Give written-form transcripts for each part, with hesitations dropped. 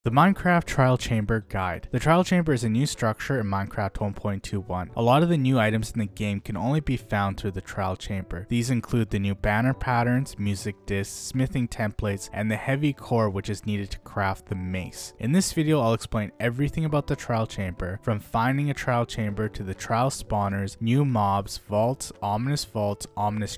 The Minecraft Trial Chamber Guide. The Trial Chamber is a new structure in Minecraft 1.21. A lot of the new items in the game can only be found through the Trial Chamber. These include the new banner patterns, music discs, smithing templates, and the heavy core which is needed to craft the mace. In this video, I'll explain everything about the Trial Chamber, from finding a Trial Chamber to the Trial spawners, new mobs, vaults, ominous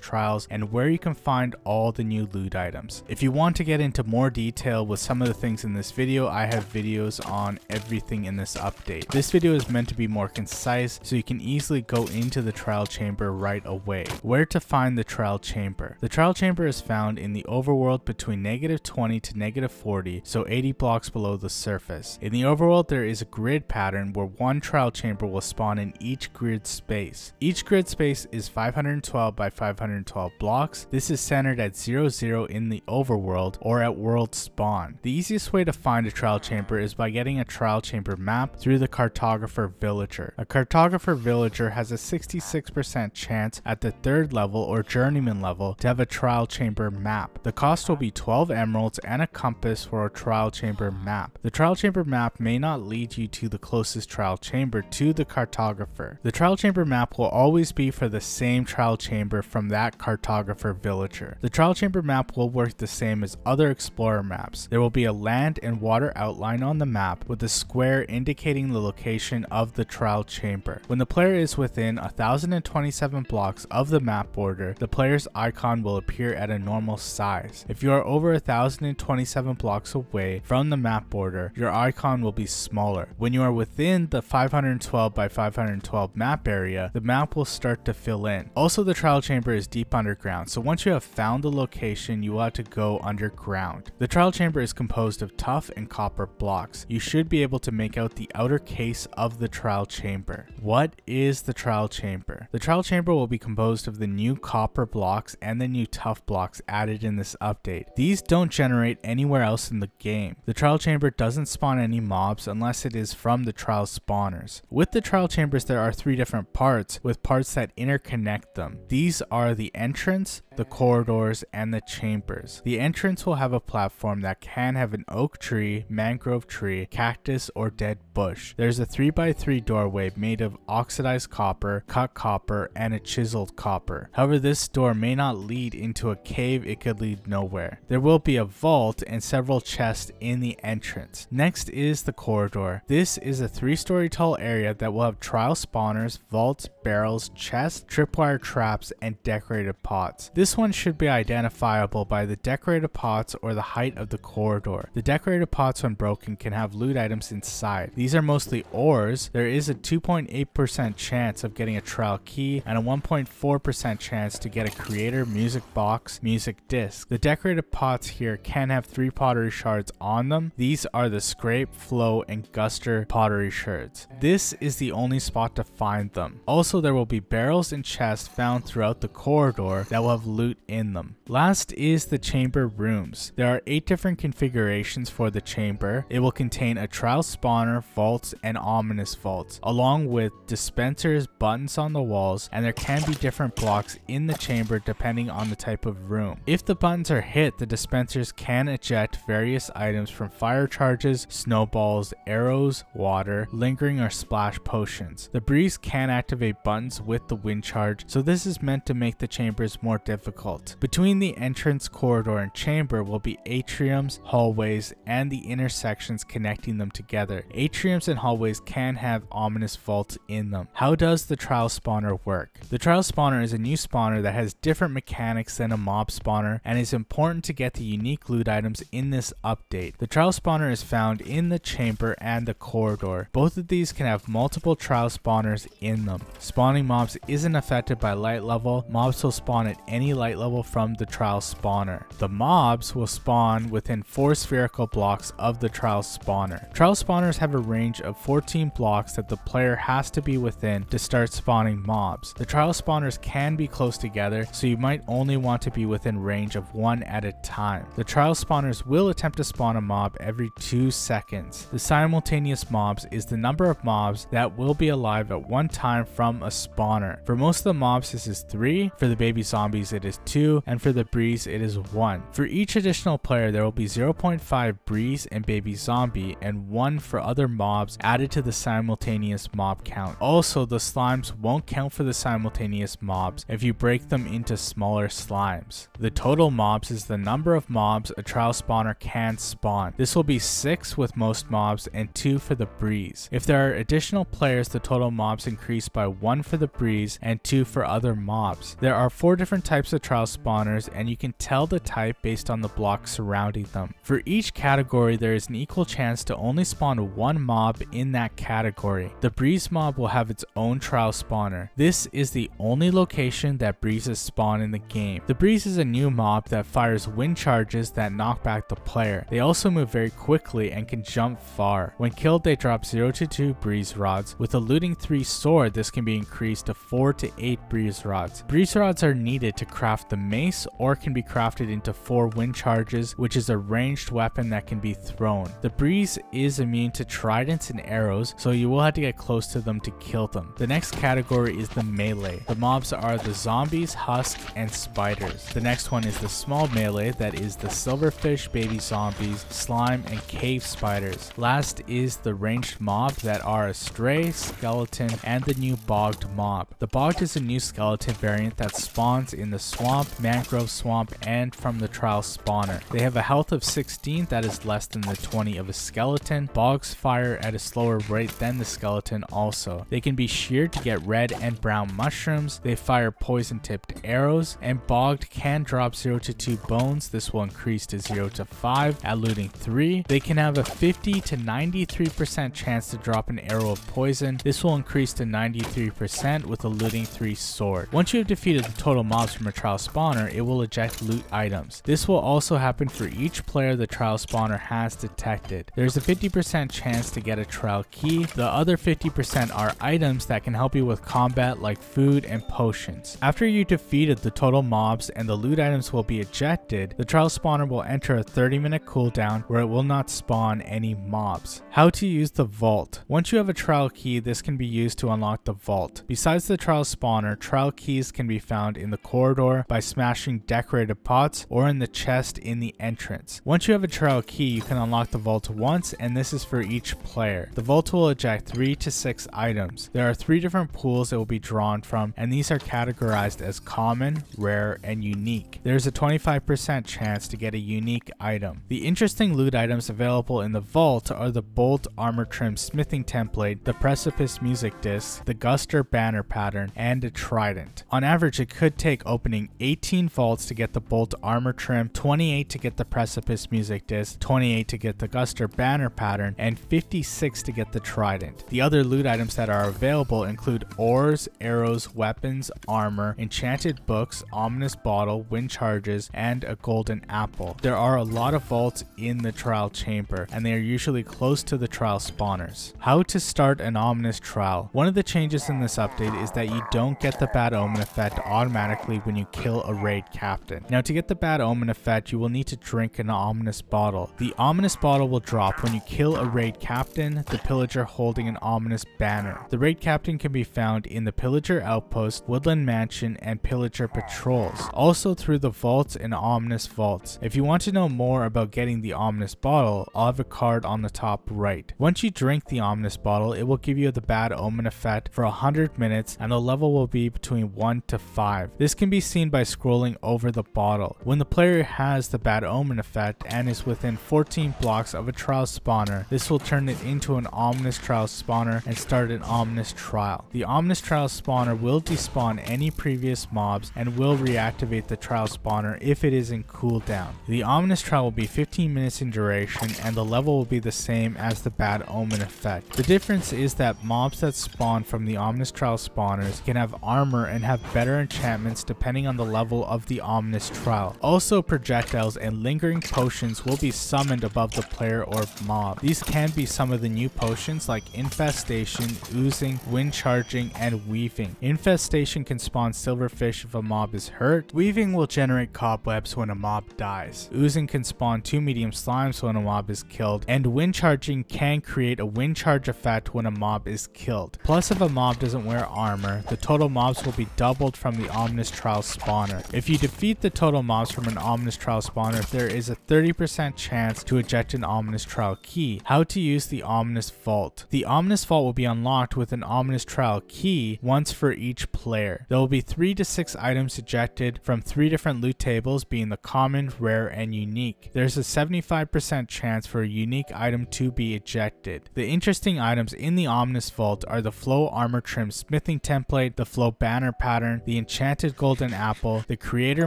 trials, and where you can find all the new loot items. If you want to get into more detail with some of the things in this video, I have videos on everything in this update. This video is meant to be more concise so you can easily go into the Trial Chamber right away. Where to find the Trial Chamber? The Trial Chamber is found in the overworld between -20 to -40, so 80 blocks below the surface. In the overworld, there is a grid pattern where one Trial Chamber will spawn in each grid space. Each grid space is 512 by 512 blocks. This is centered at 00 in the overworld or at world spawn. The easiest way to find a Trial Chamber is by getting a Trial Chamber map through the cartographer villager. A cartographer villager has a 66% chance at the 3rd level or journeyman level to have a Trial Chamber map. The cost will be 12 emeralds and a compass for a Trial Chamber map. The Trial Chamber map may not lead you to the closest Trial Chamber to the cartographer. The Trial Chamber map will always be for the same Trial Chamber from that cartographer villager. The Trial Chamber map will work the same as other explorer maps. There will be a land and water outline on the map with a square indicating the location of the Trial Chamber. When the player is within 1027 blocks of the map border, the player's icon will appear at a normal size. If you are over 1027 blocks away from the map border, your icon will be smaller. When you are within the 512 by 512 map area, the map will start to fill in. Also, the Trial Chamber is deep underground, so once you have found the location, you will have to go underground. The Trial Chamber is composed of tuff and copper blocks. You should be able to make out the outer case of the Trial Chamber. What is the Trial Chamber? The Trial Chamber will be composed of the new copper blocks and the new tuff blocks added in this update. These don't generate anywhere else in the game. The Trial Chamber doesn't spawn any mobs unless it is from the Trial spawners. With the Trial Chambers, there are 3 different parts with parts that interconnect them. These are the entrance, the corridors, and the chambers. The entrance will have a platform that can have an oak tree, mangrove tree, cactus, or dead bush. There's a 3x3 doorway made of oxidized copper, cut copper, and a chiseled copper. However, this door may not lead into a cave, it could lead nowhere. There will be a vault and several chests in the entrance. Next is the corridor. This is a 3-story tall area that will have trial spawners, vaults, barrels, chests, tripwire traps, and decorated pots. This one should be identifiable by the decorated pots or the height of the corridor. The decorated pots, when broken, can have loot items inside. These are mostly ores. There is a 2.8% chance of getting a trial key and a 1.4% chance to get a creator, music box, music disc. The decorated pots here can have 3 pottery shards on them. These are the scrape, flow, and guster pottery shards. This is the only spot to find them. Also, there will be barrels and chests found throughout the corridor that will have loot in them. Last is the chamber rooms. There are 8 different configurations for the chamber. It will contain a trial spawner, vaults, and ominous vaults, along with dispensers, buttons on the walls, and there can be different blocks in the chamber depending on the type of room. If the buttons are hit, the dispensers can eject various items from fire charges, snowballs, arrows, water, lingering, or splash potions. The breeze can activate buttons with the wind charge, so this is meant to make the chambers more difficult. Between the entrance, corridor, and chamber will be atriums, hallways, and the intersections connecting them together. Atriums and hallways can have ominous vaults in them. How does the trial spawner work? The trial spawner is a new spawner that has different mechanics than a mob spawner and is important to get the unique loot items in this update. The trial spawner is found in the chamber and the corridor. Both of these can have multiple trial spawners in them. Spawning mobs isn't affected by light level. Mobs will spawn at any light level from the trial spawner. The mobs will spawn within 4 spherical blocks of the trial spawner. Trial spawners have a range of 14 blocks that the player has to be within to start spawning mobs. The trial spawners can be close together, so you might only want to be within range of 1 at a time. The trial spawners will attempt to spawn a mob every 2 seconds. The simultaneous mobs is the number of mobs that will be alive at one time from a spawner. For most of the mobs, this is 3. For the baby zombies, it is 2, and for the breeze, it is 1. For each additional player, there will be 0.5 breeze and and baby zombie, and 1 for other mobs added to the simultaneous mob count. Also, the slimes won't count for the simultaneous mobs if you break them into smaller slimes. The total mobs is the number of mobs a trial spawner can spawn. This will be 6 with most mobs and 2 for the breeze. If there are additional players, the total mobs increase by 1 for the breeze and 2 for other mobs. There are 4 different types of trial spawners, and you can tell the type based on the blocks surrounding them. For each category, there is an equal chance to only spawn 1 mob in that category. The breeze mob will have its own trial spawner. This is the only location that breezes spawn in the game. The breeze is a new mob that fires wind charges that knock back the player. They also move very quickly and can jump far. When killed, they drop 0 to 2 breeze rods. With a looting 3 sword, this can be increased to 4 to 8 breeze rods. Breeze rods are needed to craft the mace, or can be crafted into 4 wind charges, which is a ranged weapon that can be thrown. The breeze is immune to tridents and arrows, so you will have to get close to them to kill them. The next category is the melee. The mobs are the zombies, husk, and spiders. The next one is the small melee, that is the silverfish, baby zombies, slime, and cave spiders. Last is the ranged mob, that are a stray, skeleton, and the new bogged mob. The bogged is a new skeleton variant that spawns in the swamp, mangrove swamp, and from the trial spawner. They have a health of 16, that is less than the 20 of a skeleton. Bogs fire at a slower rate than the skeleton also. They can be sheared to get red and brown mushrooms. They fire poison tipped arrows, and bogged can drop 0 to 2 bones. This will increase to 0 to 5 at looting 3. They can have a 50 to 93% chance to drop an arrow of poison. This will increase to 93% with a looting 3 sword. Once you have defeated the total mobs from a trial spawner, it will eject loot items. This will also happen for each player the trial spawner has detected. There's a 50% chance to get a trial key. The other 50% are items that can help you with combat, like food and potions. After you defeated the total mobs and the loot items will be ejected, the trial spawner will enter a 30-minute cooldown where it will not spawn any mobs. How to use the vault. Once you have a trial key, this can be used to unlock the vault. Besides the trial spawner, trial keys can be found in the corridor by smashing decorated pots, or in the chest in the entrance. Once you have a trial key, you can unlock the vault once, and this is for each player. The vault will eject 3 to 6 items. There are 3 different pools it will be drawn from, and these are categorized as common, rare, and unique. There's a 25% chance to get a unique item. The interesting loot items available in the vault are the bolt armor trim smithing template, the precipice music disc, the guster banner pattern, and a trident. On average, it could take opening 18 vaults to get the bolt armor trim, 28 to get the precipice music disc, 28 to get the guster banner pattern, and 56 to get the trident. The other loot items that are available include ores, arrows, weapons, armor, enchanted books, ominous bottle, wind charges, and a golden apple. There are a lot of vaults in the trial chamber, and they are usually close to the trial spawners. How to start an ominous trial. One of the changes in this update is that you don't get the bad omen effect automatically when you kill a raid captain. Now, to get the bad omen effect, you will need to drink an ominous bottle. The ominous bottle will drop when you kill a raid captain, the pillager holding an ominous banner. The raid captain can be found in the pillager outpost, woodland mansion, and pillager patrols. Also through the vaults and ominous vaults. If you want to know more about getting the ominous bottle, I'll have a card on the top right. Once you drink the ominous bottle, it will give you the bad omen effect for 100 minutes, and the level will be between 1 to 5. This can be seen by scrolling over the bottle. When the player has the bad omen effect and is within 14 blocks of a trial spawner, this will turn it into an ominous trial spawner and start an ominous trial. The ominous trial spawner will despawn any previous mobs and will reactivate the trial spawner if it is in cooldown. The ominous trial will be 15 minutes in duration, and the level will be the same as the bad omen effect. The difference is that mobs that spawn from the ominous trial spawners can have armor and have better enchantments depending on the level of the ominous trial. Also, projectiles and lingering potions will be summoned above the player or mob. These can be some of the new potions like infestation, oozing, wind charging, and weaving. Infestation can spawn silverfish if a mob is hurt. Weaving will generate cobwebs when a mob dies. Oozing can spawn 2 medium slimes when a mob is killed, and wind charging can create a wind charge effect when a mob is killed. Plus, if a mob doesn't wear armor, the total mobs will be doubled from the ominous trial spawner. If you defeat the total mobs from an ominous trial spawner, there is a 30% chance to eject an ominous trial key. How to use the ominous vault. The ominous vault will be unlocked with an ominous trial key once for each player. There will be 3 to 6 items ejected from 3 different loot tables, being the common, rare, and unique. There's a 75% chance for a unique item to be ejected. The interesting items in the ominous vault are the flow armor trim smithing template, the flow banner pattern, the enchanted golden apple, the creator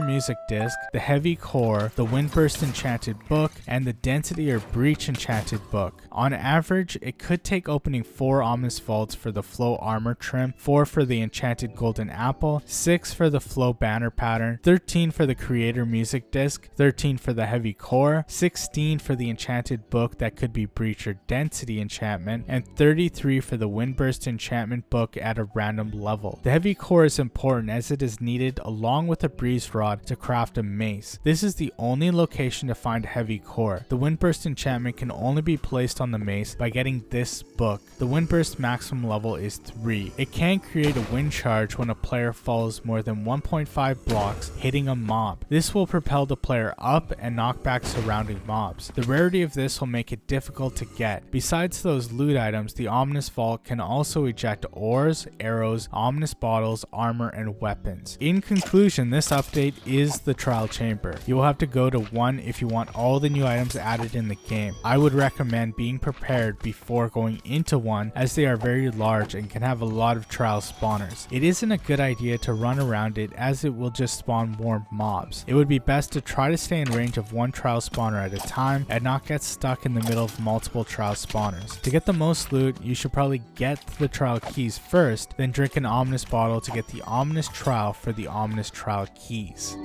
music disc, the heavy core, the windburst enchanted book, and the density or breach enchanted book. On average, it could take opening 4 ominous vaults for the flow armor trim, 4 for the enchanted golden apple, 6 for the flow banner pattern, 13 for the creator music disc, 13 for the heavy core, 16 for the enchanted book that could be breach or density enchantment, and 33 for the windburst enchantment book at a random level. The heavy core is important as it is needed along with a breeze rod to craft a mace. This is the only location to find a heavy core. The windburst enchantment can only be placed on the mace by getting this book. The windburst maximum level is 3. It can create a wind charge when a player falls more than 1.5 blocks hitting a mob. This will propel the player up and knock back surrounding mobs. The rarity of this will make it difficult to get. Besides those loot items, the ominous vault can also eject ores, arrows, ominous bottles, armor, and weapons. In conclusion, this update is the trial chamber. You will have to go to 1 if you want all the new items added in the game. I would recommend being prepared before going into 1 as they are very large and can have a lot of trial spawners. It isn't a good idea to run around it as it will just spawn more mobs. It would be best to try to stay in range of 1 trial spawner at a time and not get stuck in the middle of multiple trial spawners. To get the most loot, you should probably get the trial keys first, then drink an ominous bottle to get the ominous trial for the ominous trial keys.